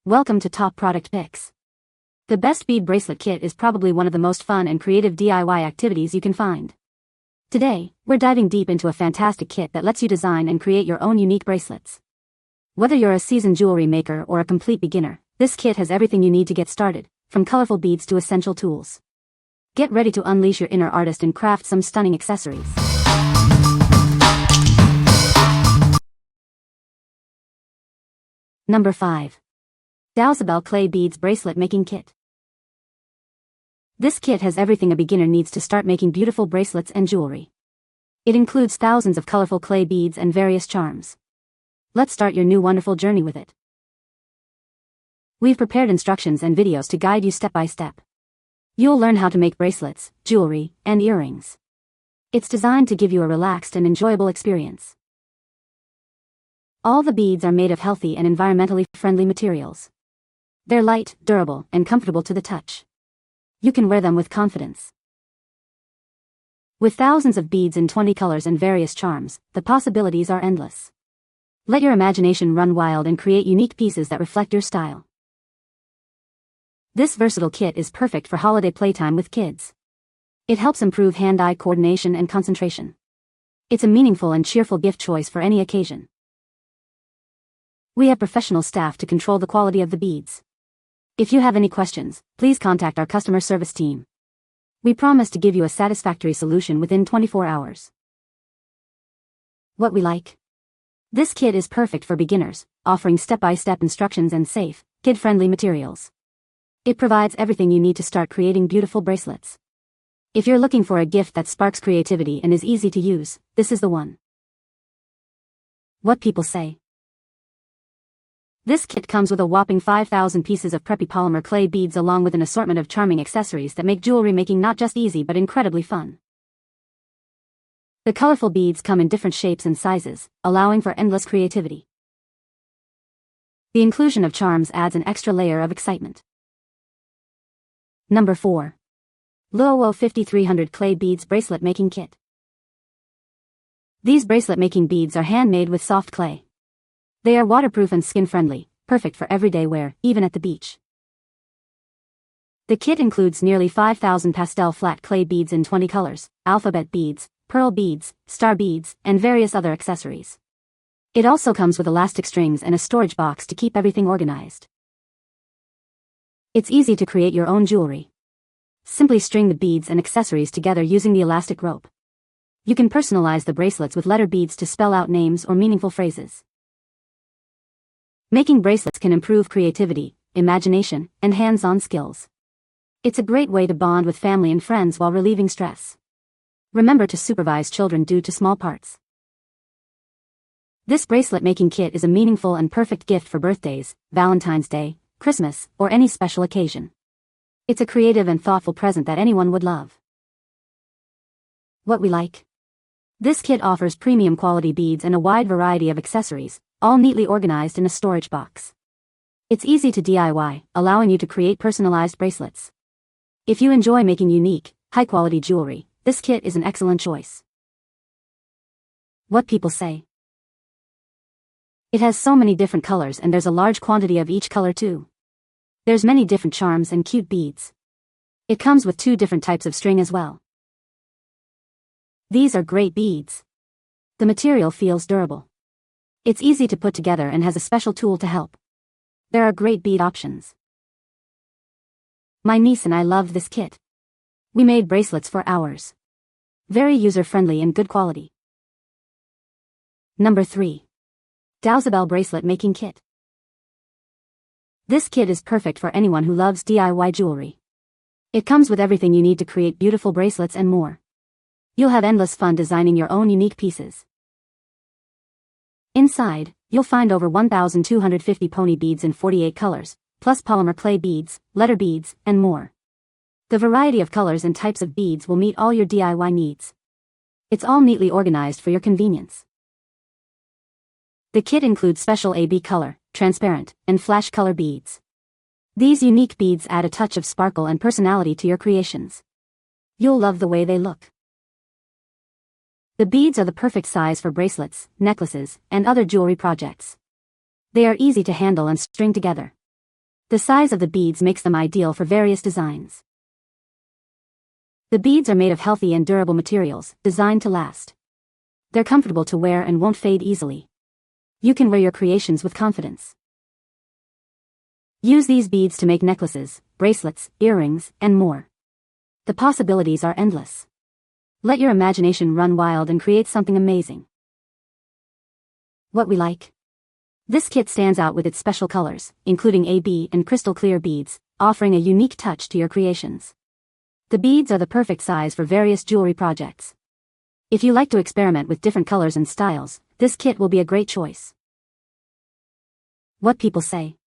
Welcome to Top Product Picks. The best bead bracelet kit is probably one of the most fun and creative DIY activities you can find. Today, we're diving deep into a fantastic kit that lets you design and create your own unique bracelets. Whether you're a seasoned jewelry maker or a complete beginner, this kit has everything you need to get started, from colorful beads to essential tools. Get ready to unleash your inner artist and craft some stunning accessories. Number 5. Dowsabel Clay Beads Bracelet Making Kit. This kit has everything a beginner needs to start making beautiful bracelets and jewelry. It includes thousands of colorful clay beads and various charms. Let's start your new wonderful journey with it. We've prepared instructions and videos to guide you step by step. You'll learn how to make bracelets, jewelry, and earrings. It's designed to give you a relaxed and enjoyable experience. All the beads are made of healthy and environmentally friendly materials. They're light, durable, and comfortable to the touch. You can wear them with confidence. With thousands of beads in 20 colors and various charms, the possibilities are endless. Let your imagination run wild and create unique pieces that reflect your style. This versatile kit is perfect for holiday playtime with kids. It helps improve hand-eye coordination and concentration. It's a meaningful and cheerful gift choice for any occasion. We have professional staff to control the quality of the beads. If you have any questions, please contact our customer service team. We promise to give you a satisfactory solution within 24 hours. What we like. This kit is perfect for beginners, offering step-by-step instructions and safe, kid-friendly materials. It provides everything you need to start creating beautiful bracelets. If you're looking for a gift that sparks creativity and is easy to use, this is the one. What people say. This kit comes with a whopping 5,000 pieces of preppy polymer clay beads along with an assortment of charming accessories that make jewelry making not just easy but incredibly fun. The colorful beads come in different shapes and sizes, allowing for endless creativity. The inclusion of charms adds an extra layer of excitement. Number 4. LZOUOWO 5300 Clay Beads Bracelet Making Kit. These bracelet making beads are handmade with soft clay. They are waterproof and skin-friendly, perfect for everyday wear, even at the beach. The kit includes nearly 5,000 pastel flat clay beads in 20 colors, alphabet beads, pearl beads, star beads, and various other accessories. It also comes with elastic strings and a storage box to keep everything organized. It's easy to create your own jewelry. Simply string the beads and accessories together using the elastic rope. You can personalize the bracelets with letter beads to spell out names or meaningful phrases. Making bracelets can improve creativity, imagination, and hands-on skills. It's a great way to bond with family and friends while relieving stress. Remember to supervise children due to small parts. This bracelet making kit is a meaningful and perfect gift for birthdays, Valentine's Day, Christmas, or any special occasion. It's a creative and thoughtful present that anyone would love. What we like. This kit offers premium quality beads and a wide variety of accessories, all neatly organized in a storage box. It's easy to DIY, allowing you to create personalized bracelets. If you enjoy making unique, high-quality jewelry, this kit is an excellent choice. What people say. It has so many different colors and there's a large quantity of each color too. There's many different charms and cute beads. It comes with 2 different types of string as well. These are great beads. The material feels durable. It's easy to put together and has a special tool to help. There are great bead options. My niece and I loved this kit. We made bracelets for hours. Very user-friendly and good quality. Number 3. Dowsabel Bracelet Making Kit. This kit is perfect for anyone who loves DIY jewelry. It comes with everything you need to create beautiful bracelets and more. You'll have endless fun designing your own unique pieces. Inside, you'll find over 1,250 pony beads in 48 colors, plus polymer clay beads, letter beads, and more. The variety of colors and types of beads will meet all your DIY needs. It's all neatly organized for your convenience. The kit includes special AB color, transparent, and flash color beads. These unique beads add a touch of sparkle and personality to your creations. You'll love the way they look. The beads are the perfect size for bracelets, necklaces, and other jewelry projects. They are easy to handle and string together. The size of the beads makes them ideal for various designs. The beads are made of healthy and durable materials, designed to last. They're comfortable to wear and won't fade easily. You can wear your creations with confidence. Use these beads to make necklaces, bracelets, earrings, and more. The possibilities are endless. Let your imagination run wild and create something amazing. What we like. This kit stands out with its special colors, including AB and crystal clear beads, offering a unique touch to your creations. The beads are the perfect size for various jewelry projects. If you like to experiment with different colors and styles, this kit will be a great choice. What people say.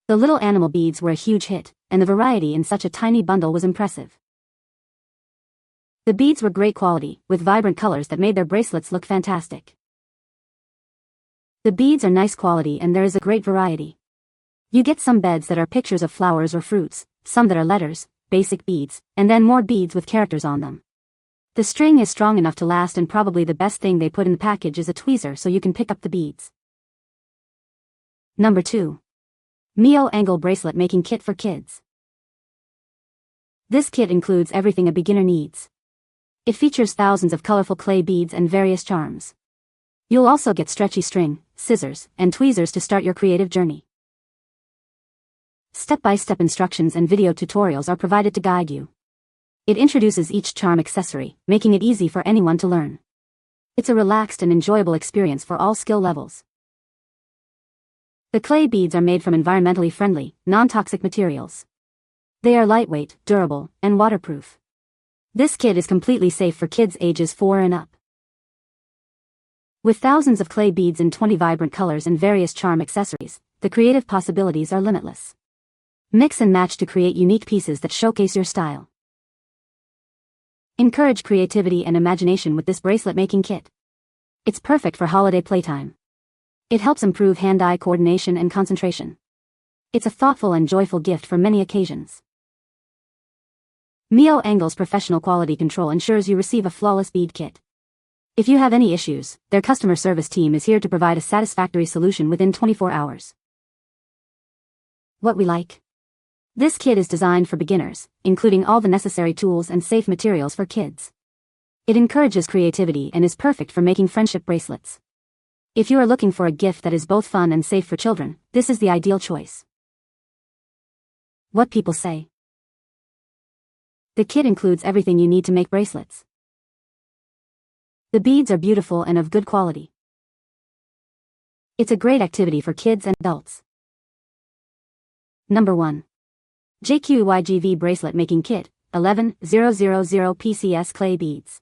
The little animal beads were a huge hit, and the variety in such a tiny bundle was impressive. The beads were great quality, with vibrant colors that made their bracelets look fantastic. The beads are nice quality and there is a great variety. You get some beds that are pictures of flowers or fruits, some that are letters, basic beads, and then more beads with characters on them. The string is strong enough to last, and probably the best thing they put in the package is a tweezer so you can pick up the beads. Number 2. LZOUOWO Angle Bracelet Making Kit for Kids. This kit includes everything a beginner needs. It features thousands of colorful clay beads and various charms. You'll also get stretchy string, scissors, and tweezers to start your creative journey. Step-by-step instructions and video tutorials are provided to guide you. It introduces each charm accessory, making it easy for anyone to learn. It's a relaxed and enjoyable experience for all skill levels. The clay beads are made from environmentally friendly, non-toxic materials. They are lightweight, durable, and waterproof. This kit is completely safe for kids ages 4 and up. With thousands of clay beads in 20 vibrant colors and various charm accessories, the creative possibilities are limitless. Mix and match to create unique pieces that showcase your style. Encourage creativity and imagination with this bracelet making kit. It's perfect for holiday playtime. It helps improve hand-eye coordination and concentration. It's a thoughtful and joyful gift for many occasions. LZOUOWO Angle's professional quality control ensures you receive a flawless bead kit. If you have any issues, their customer service team is here to provide a satisfactory solution within 24 hours. What we like. This kit is designed for beginners, including all the necessary tools and safe materials for kids. It encourages creativity and is perfect for making friendship bracelets. If you are looking for a gift that is both fun and safe for children, this is the ideal choice. What people say. The kit includes everything you need to make bracelets. The beads are beautiful and of good quality. It's a great activity for kids and adults. Number 1. JQEEYGV Bracelet Making Kit, 11000 PCS Clay Beads.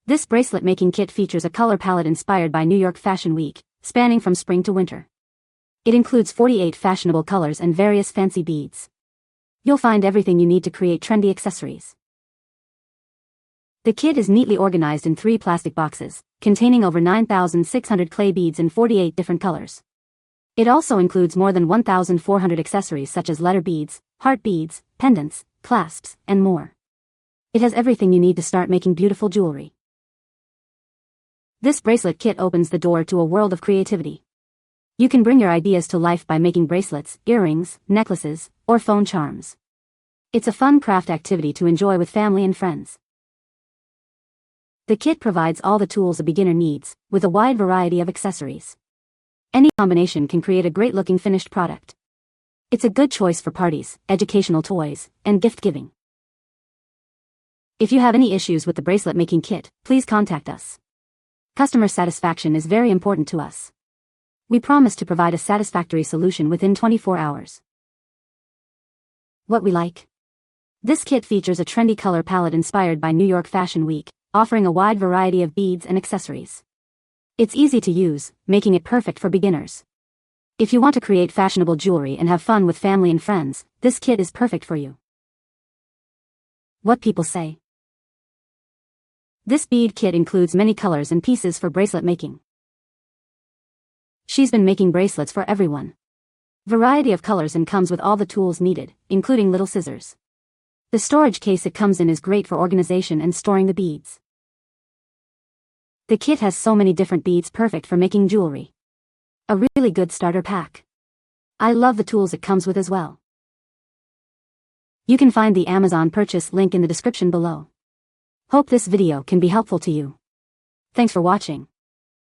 This bracelet making kit features a color palette inspired by New York Fashion Week, spanning from spring to winter. It includes 48 fashionable colors and various fancy beads. You'll find everything you need to create trendy accessories. The kit is neatly organized in 3 plastic boxes, containing over 9,600 clay beads in 48 different colors. It also includes more than 1,400 accessories such as letter beads, heart beads, pendants, clasps, and more. It has everything you need to start making beautiful jewelry. This bracelet kit opens the door to a world of creativity. You can bring your ideas to life by making bracelets, earrings, necklaces, or phone charms. It's a fun craft activity to enjoy with family and friends. The kit provides all the tools a beginner needs, with a wide variety of accessories. Any combination can create a great-looking finished product. It's a good choice for parties, educational toys, and gift-giving. If you have any issues with the bracelet making kit, please contact us. Customer satisfaction is very important to us. We promise to provide a satisfactory solution within 24 hours. What we like. This kit features a trendy color palette inspired by New York Fashion Week, offering a wide variety of beads and accessories. It's easy to use, making it perfect for beginners. If you want to create fashionable jewelry and have fun with family and friends, this kit is perfect for you. What people say. This bead kit includes many colors and pieces for bracelet making. She's been making bracelets for everyone. Variety of colors and comes with all the tools needed, including little scissors. The storage case it comes in is great for organization and storing the beads. The kit has so many different beads perfect for making jewelry. A really good starter pack. I love the tools it comes with as well. You can find the Amazon purchase link in the description below. Hope this video can be helpful to you. Thanks for watching.